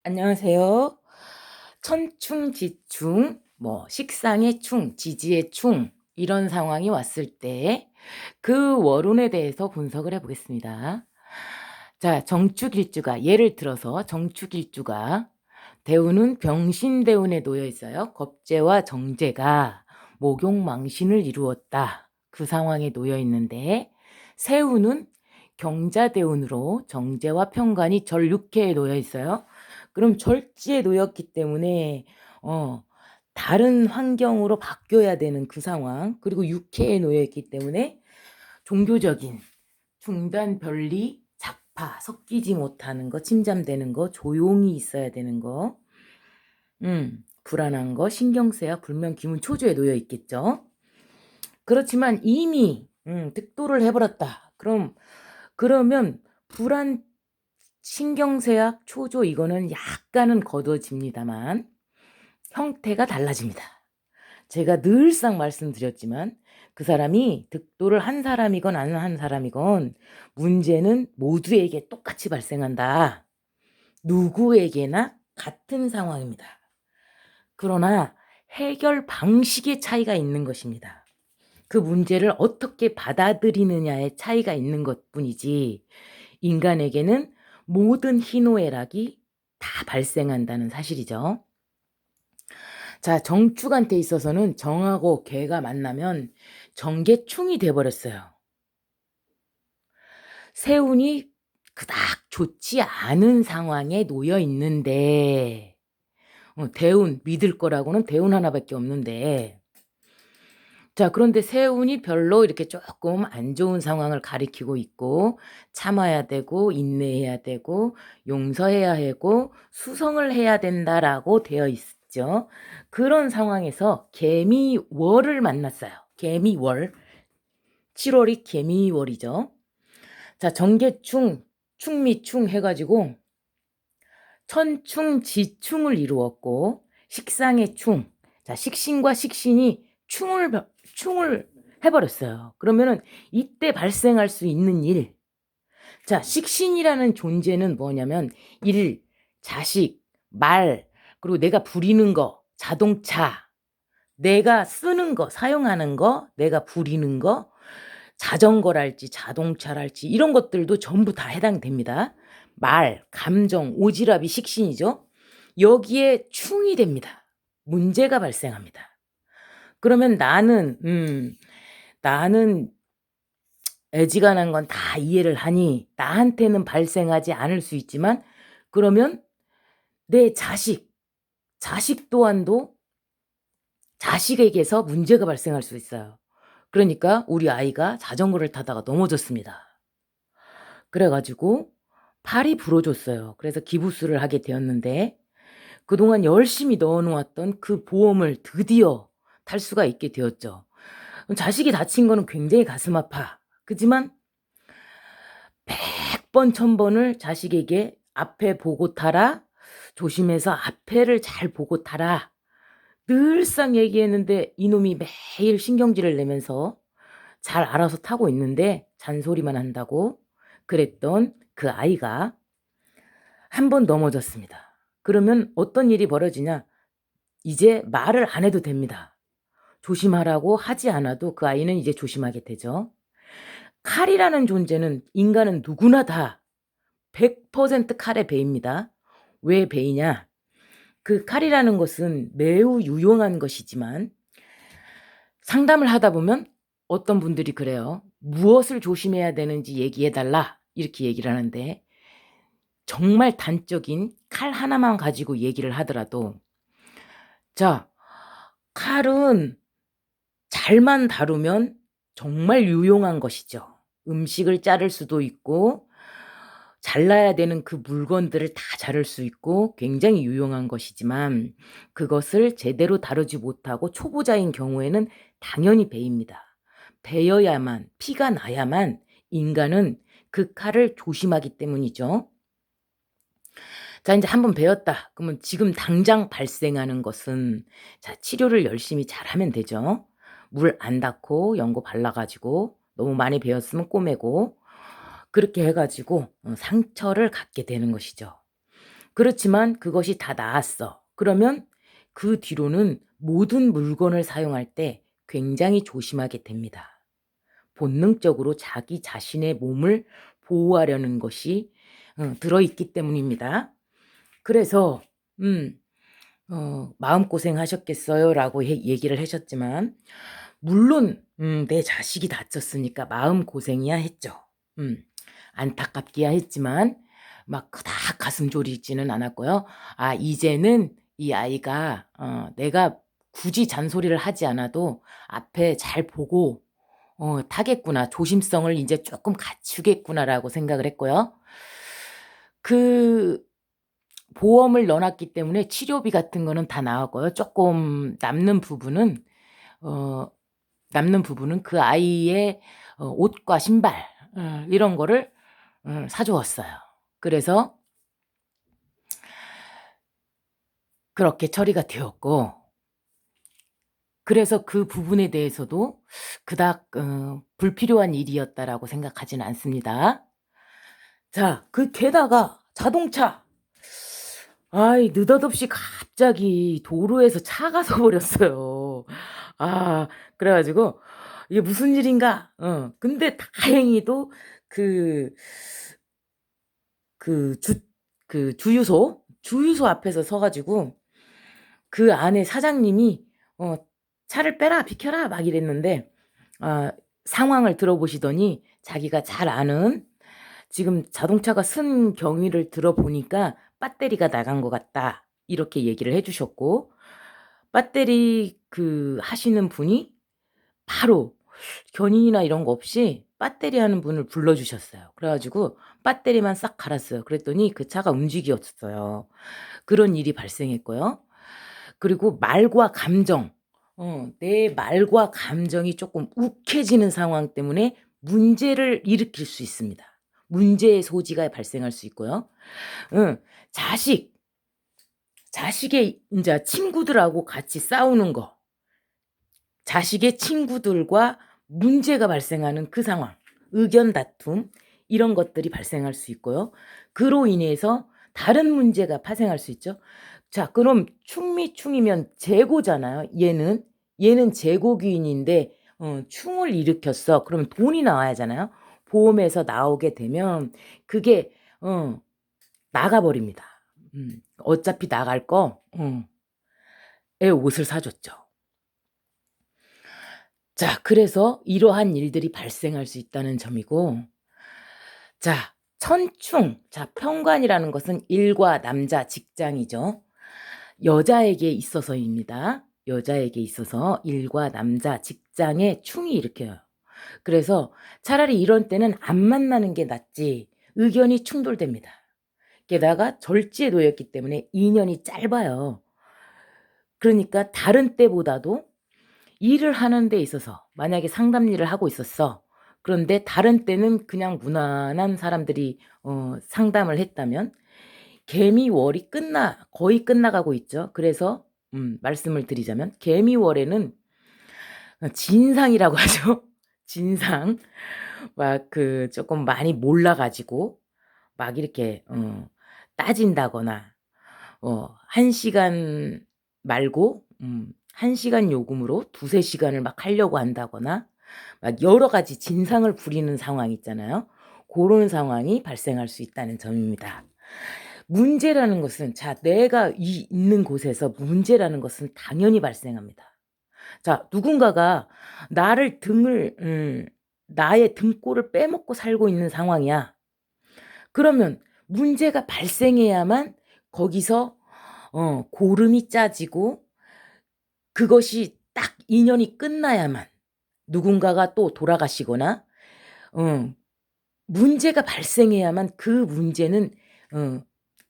안녕하세요. 천충지충, 식상의 충, 지지의 충, 이런 상황이 왔을 때 그 원론에 대해서 분석을 해 보겠습니다. 자, 정축일주가, 예를 들어서 정축일주가 대운은 병신대운에 놓여 있어요. 겁재와 정제가 목욕망신을 이루었다. 그 상황에 놓여 있는데, 세운은 경자대운으로 정제와 편관이 절육해에 놓여 있어요. 그럼 절지에 놓였기 때문에 어 다른 환경으로 바뀌어야 되는 그 상황, 그리고 육해에 놓여 있기 때문에 종교적인 중단, 변리, 작파, 섞이지 못하는 거, 침잠되는 거, 조용히 있어야 되는 거, 불안한 거, 신경 쓰야 불면, 기문, 초조에 놓여 있겠죠. 그렇지만 이미 득도를 해버렸다. 그러면 불안, 신경쇠약, 초조, 이거는 약간은 거둬집니다만 형태가 달라집니다. 제가 늘상 말씀드렸지만 그 사람이 득도를 한 사람이건 안 한 사람이건 문제는 모두에게 똑같이 발생한다. 누구에게나 같은 상황입니다. 그러나 해결 방식의 차이가 있는 것입니다. 그 문제를 어떻게 받아들이느냐의 차이가 있는 것뿐이지, 인간에게는 모든 희노애락이 다 발생한다는 사실이죠. 자, 정축한테 있어서는 정하고 개가 만나면 정계충이 돼버렸어요. 세운이 그닥 좋지 않은 상황에 놓여 있는데, 대운, 믿을 거라고는 대운 하나밖에 없는데, 자, 그런데 세운이 별로 이렇게 조금 안 좋은 상황을 가리키고 있고, 참아야 되고, 인내해야 되고, 용서해야 하고, 수성을 해야 된다라고 되어 있죠. 그런 상황에서 개미월을 만났어요. 개미월. 7월이 개미월이죠. 자, 정계충, 충미충 해가지고 천충지충을 이루었고, 식상의 충. 자, 식신과 식신이 충을 해버렸어요. 그러면은 이때 발생할 수 있는 일. 자, 식신이라는 존재는 뭐냐면 일, 자식, 말, 그리고 내가 부리는 거, 자동차, 내가 쓰는 거, 사용하는 거, 내가 부리는 거, 자전거랄지 자동차랄지 이런 것들도 전부 다 해당됩니다. 말, 감정, 오지랖이 식신이죠. 여기에 충이 됩니다. 문제가 발생합니다. 그러면 나는 애지간한 건 다 이해를 하니 나한테는 발생하지 않을 수 있지만, 그러면 내 자식 또한도 자식에게서 문제가 발생할 수 있어요. 그러니까 우리 아이가 자전거를 타다가 넘어졌습니다. 그래가지고 팔이 부러졌어요. 그래서 기부스를 하게 되었는데, 그동안 열심히 넣어놓았던 그 보험을 드디어 탈 수가 있게 되었죠. 자식이 다친 거는 굉장히 가슴 아파. 그지만 100번 1000번을 자식에게 앞에 보고 타라, 조심해서 앞에를 잘 보고 타라, 늘상 얘기했는데 이놈이 매일 신경질을 내면서 잘 알아서 타고 있는데 잔소리만 한다고 그랬던 그 아이가 한 번 넘어졌습니다. 그러면 어떤 일이 벌어지냐? 이제 말을 안 해도 됩니다. 조심하라고 하지 않아도 그 아이는 이제 조심하게 되죠. 칼이라는 존재는, 인간은 누구나 다 100% 칼에 베입니다. 왜 베이냐? 그 칼이라는 것은 매우 유용한 것이지만, 상담을 하다 보면 어떤 분들이 그래요. 무엇을 조심해야 되는지 얘기해달라, 이렇게 얘기를 하는데, 정말 단적인 칼 하나만 가지고 얘기를 하더라도, 자, 칼은 잘만 다루면 정말 유용한 것이죠. 음식을 자를 수도 있고, 잘라야 되는 그 물건들을 다 자를 수 있고 굉장히 유용한 것이지만, 그것을 제대로 다루지 못하고 초보자인 경우에는 당연히 베입니다. 베어야만, 피가 나야만 인간은 그 칼을 조심하기 때문이죠. 자, 이제 한번 베었다. 그러면 지금 당장 발생하는 것은, 자, 치료를 열심히 잘하면 되죠. 물 안 닿고 연고 발라가지고, 너무 많이 베었으면 꼬매고, 그렇게 해가지고 상처를 갖게 되는 것이죠. 그렇지만 그것이 다 나았어. 그러면 그 뒤로는 모든 물건을 사용할 때 굉장히 조심하게 됩니다. 본능적으로 자기 자신의 몸을 보호하려는 것이 들어있기 때문입니다. 그래서 마음고생 하셨겠어요라고 얘기를 하셨지만, 물론 내 자식이 다쳤으니까 마음고생이야 했죠. 안타깝기야 했지만 막 그닥 가슴 졸이지는 않았고요. 이제는 이 아이가 내가 굳이 잔소리를 하지 않아도 앞에 잘 보고 타겠구나, 조심성을 이제 조금 갖추겠구나라고 생각을 했고요. 그 보험을 넣어놨기 때문에 치료비 같은 거는 다 나왔고요. 조금 남는 부분은 그 아이의 옷과 신발 이런 거를 사주었어요. 그래서 그렇게 처리가 되었고, 그래서 그 부분에 대해서도 그닥 불필요한 일이었다라고 생각하지는 않습니다. 자, 게다가 자동차, 느닷없이 갑자기 도로에서 차가 서버렸어요. 그래가지고 이게 무슨 일인가? 근데 다행히도 그 주유소 앞에서 서가지고 그 안에 사장님이 차를 빼라, 비켜라 막 이랬는데, 상황을 들어보시더니 자기가 잘 아는, 지금 자동차가 쓴 경위를 들어보니까 배터리가 나간 것 같다, 이렇게 얘기를 해주셨고, 배터리 하시는 분이 바로 견인이나 이런 거 없이 배터리 하는 분을 불러주셨어요. 그래가지고 배터리만 싹 갈았어요. 그랬더니 그 차가 움직였어요. 그런 일이 발생했고요. 그리고 말과 감정, 내 말과 감정이 조금 욱해지는 상황 때문에 문제를 일으킬 수 있습니다. 문제의 소지가 발생할 수 있고요. 자식의 이제 친구들하고 같이 싸우는 거, 자식의 친구들과 문제가 발생하는 그 상황, 의견 다툼, 이런 것들이 발생할 수 있고요. 그로 인해서 다른 문제가 파생할 수 있죠. 자, 그럼 충이면 재고잖아요. 얘는 재고귀인인데 충을 일으켰어. 그러면 돈이 나와야 하잖아요. 보험에서 나오게 되면 그게 나가버립니다. 어차피 나갈 거 애 옷을 사줬죠. 자, 그래서 이러한 일들이 발생할 수 있다는 점이고, 자, 천충. 자, 편관이라는 것은 일과 남자, 직장이죠. 여자에게 있어서입니다. 여자에게 있어서 일과 남자, 직장에 충이 일으켜요. 그래서 차라리 이런 때는 안 만나는 게 낫지, 의견이 충돌됩니다. 게다가 절지에 놓였기 때문에 인연이 짧아요. 그러니까 다른 때보다도 일을 하는 데 있어서, 만약에 상담 일을 하고 있었어. 그런데 다른 때는 그냥 무난한 사람들이 상담을 했다면, 개미월이 거의 끝나가고 있죠. 그래서 말씀을 드리자면, 개미월에는 진상이라고 하죠. 진상. 막 조금 많이 몰라가지고 막 이렇게 따진다거나, 1시간 말고 1시간 요금으로 2-3시간을 막 하려고 한다거나, 막 여러 가지 진상을 부리는 상황 있잖아요. 그런 상황이 발생할 수 있다는 점입니다. 문제라는 것은, 자, 내가 있는 곳에서 문제라는 것은 당연히 발생합니다. 자, 누군가가 나의 등골을 빼먹고 살고 있는 상황이야. 그러면 문제가 발생해야만 거기서 고름이 짜지고, 그것이 딱 인연이 끝나야만, 누군가가 또 돌아가시거나 문제가 발생해야만 그 문제는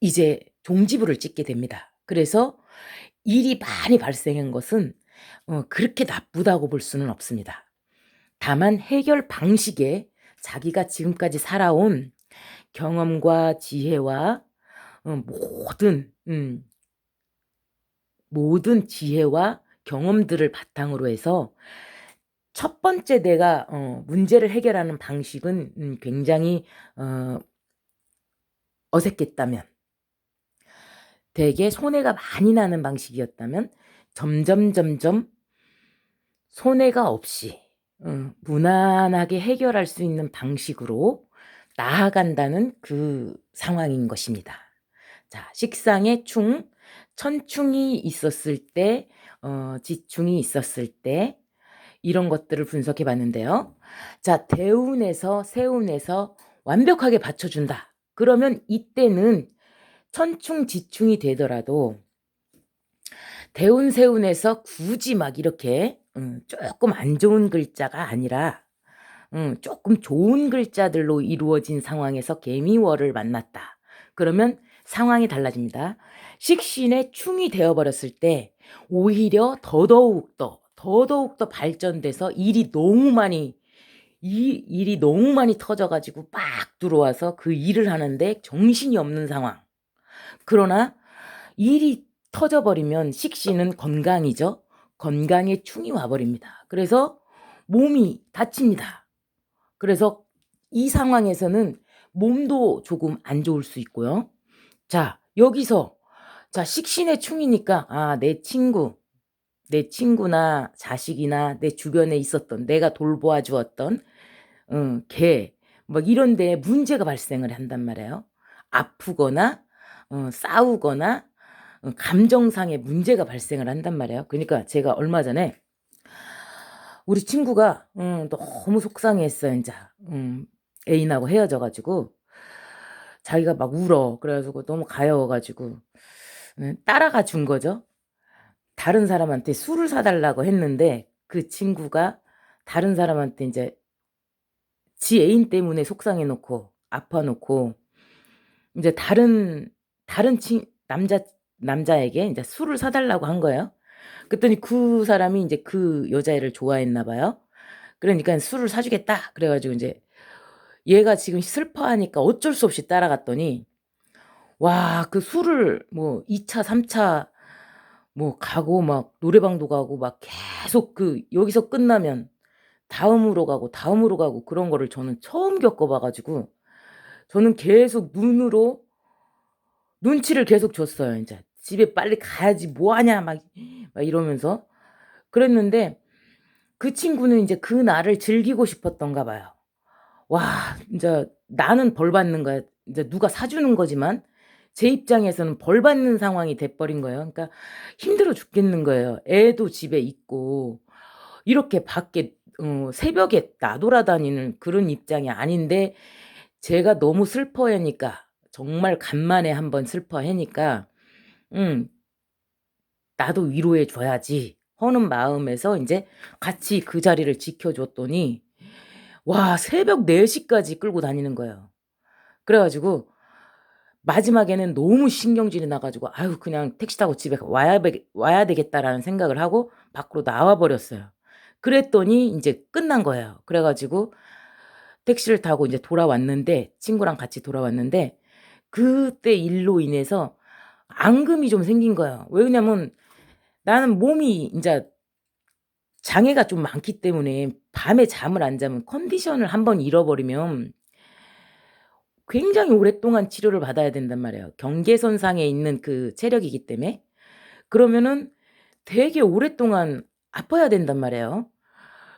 이제 종지부를 찍게 됩니다. 그래서 일이 많이 발생한 것은 그렇게 나쁘다고 볼 수는 없습니다. 다만 해결 방식에 자기가 지금까지 살아온 경험과 지혜와 모든 지혜와 경험들을 바탕으로 해서, 첫 번째 내가 문제를 해결하는 방식은 굉장히 어색했다면, 되게 손해가 많이 나는 방식이었다면 점점 손해가 없이 무난하게 해결할 수 있는 방식으로 나아간다는 그 상황인 것입니다. 자, 식상의 충, 천충이 있었을 때, 지충이 있었을 때 이런 것들을 분석해 봤는데요. 자, 대운에서 세운에서 완벽하게 받쳐준다. 그러면 이때는 천충, 지충이 되더라도 대운, 세운에서 굳이 막 이렇게 조금 안 좋은 글자가 아니라 조금 좋은 글자들로 이루어진 상황에서 개미월을 만났다. 그러면 상황이 달라집니다. 식신의 충이 되어버렸을 때 오히려 더더욱 더 발전돼서 일이 너무 많이 터져가지고 빡 들어와서 그 일을 하는데 정신이 없는 상황. 그러나 일이 터져버리면 식신은 건강이죠. 건강에 충이 와버립니다. 그래서 몸이 다칩니다. 그래서 이 상황에서는 몸도 조금 안 좋을 수 있고요. 자, 여기서 식신의 충이니까 내 친구나 자식이나 내 주변에 있었던 내가 돌보아 주었던 개 막 이런 데 문제가 발생을 한단 말이에요. 아프거나 싸우거나 감정상의 문제가 발생을 한단 말이에요. 그러니까 제가 얼마 전에 우리 친구가 너무 속상해했어요. 이제 애인하고 헤어져가지고 자기가 막 울어. 그래가지고 너무 가여워가지고 따라가 준 거죠. 다른 사람한테 술을 사달라고 했는데 그 친구가 다른 사람한테 이제 지 애인 때문에 속상해놓고 아파놓고 이제 다른 남자에게 이제 술을 사달라고 한 거예요. 그랬더니 그 사람이 이제 그 여자애를 좋아했나 봐요. 그러니까 술을 사주겠다. 그래가지고 이제 얘가 지금 슬퍼하니까 어쩔 수 없이 따라갔더니 와, 그 술을 뭐 2차, 3차 뭐 가고 막 노래방도 가고 막 계속 그 여기서 끝나면 다음으로 가고 그런 거를 저는 처음 겪어봐가지고 저는 계속 눈치를 계속 줬어요. 이제 집에 빨리 가야지 뭐하냐 막 이러면서 그랬는데 그 친구는 이제 그 날을 즐기고 싶었던가 봐요. 와, 이제 나는 벌 받는 거야. 이제 누가 사주는 거지만 제 입장에서는 벌 받는 상황이 돼버린 거예요. 그러니까 힘들어 죽겠는 거예요. 애도 집에 있고 이렇게 밖에 새벽에 나돌아다니는 그런 입장이 아닌데 제가 너무 슬퍼하니까 정말 간만에 한번 슬퍼하니까 나도 위로해 줘야지 하는 마음에서 이제 같이 그 자리를 지켜줬더니 와, 새벽 4시까지 끌고 다니는 거예요. 그래가지고 마지막에는 너무 신경질이 나가지고 아유 그냥 택시 타고 집에 와야 되겠다라는 생각을 하고 밖으로 나와 버렸어요. 그랬더니 이제 끝난 거예요. 그래가지고 택시를 타고 이제 돌아왔는데 친구랑 같이 돌아왔는데 그때 일로 인해서 앙금이 좀 생긴 거예요. 왜냐면 나는 몸이 이제 장애가 좀 많기 때문에 밤에 잠을 안 자면 컨디션을 한번 잃어버리면 굉장히 오랫동안 치료를 받아야 된단 말이에요. 경계선상에 있는 그 체력이기 때문에. 그러면은 되게 오랫동안 아파야 된단 말이에요.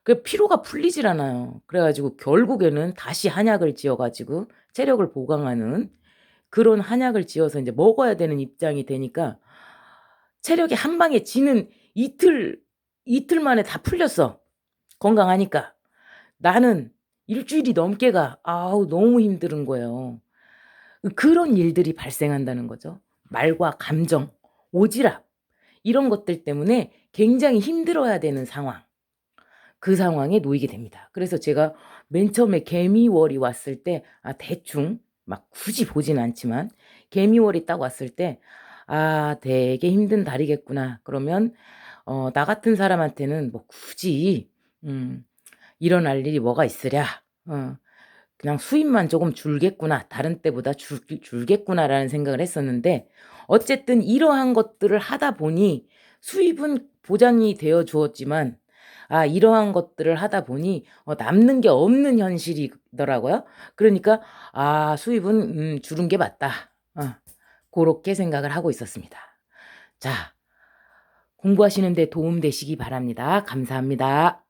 그 피로가 풀리질 않아요. 그래가지고 결국에는 다시 한약을 지어가지고 체력을 보강하는 그런 한약을 지어서 이제 먹어야 되는 입장이 되니까 체력이 한 방에 지는 이틀 만에 다 풀렸어. 건강하니까. 나는 일주일이 넘게가 아우 너무 힘든 거예요. 그런 일들이 발생한다는 거죠. 말과 감정, 오지랖 이런 것들 때문에 굉장히 힘들어야 되는 상황. 그 상황에 놓이게 됩니다. 그래서 제가 맨 처음에 개미월이 왔을 때 대충 막 굳이 보진 않지만 개미월이 딱 왔을 때 되게 힘든 달이겠구나. 그러면 나 같은 사람한테는 뭐 굳이 일어날 일이 뭐가 있으랴. 그냥 수입만 조금 줄겠구나. 다른 때보다 줄겠구나라는 생각을 했었는데 어쨌든 이러한 것들을 하다 보니 수입은 보장이 되어 주었지만 이러한 것들을 하다 보니 남는 게 없는 현실이더라고요. 그러니까 수입은 줄은 게 맞다. 고렇게 생각을 하고 있었습니다. 자, 공부하시는 데 도움 되시기 바랍니다. 감사합니다.